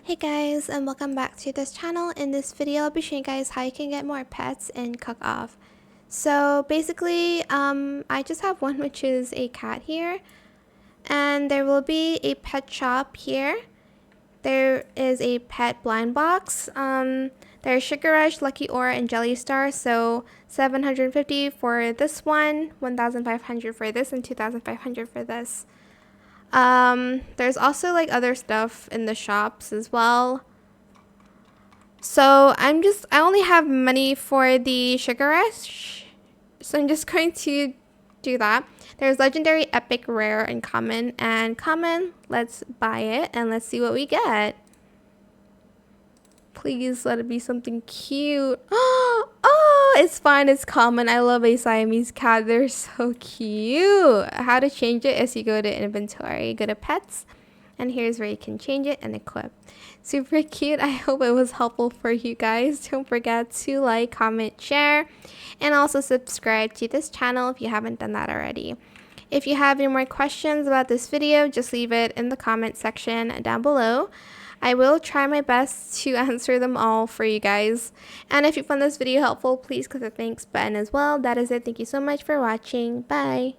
Hey guys, and welcome back to this channel. In this video, I'll be showing you guys how you can get more pets in Cook Off. So basically, I just have one, which is a cat here, and there will be a pet shop here. There is a pet blind box. There's Sugar Rush, Lucky Aura, and Jelly Star. So 750 for this one, 1,500 for this, and 2,500 for this. There's also like other stuff in the shops as well. So I only have money for the Sugar Rush, so I'm just going to do that. There's legendary, epic, rare, and common. And common, let's buy it and let's see what we get. Please let it be something cute. Oh, it's fine. It's common. I love a Siamese cat. They're so cute. How to change it is you go to inventory, go to pets, and here's where you can change it and equip. Super cute. I hope it was helpful for you guys. Don't forget to like, comment, share, and also subscribe to this channel if you haven't done that already. If you have any more questions about this video, just leave it in the comment section down below. I will try my best to answer them all for you guys. And if you found this video helpful, please click the thanks button as well. That is it. Thank you so much for watching. Bye.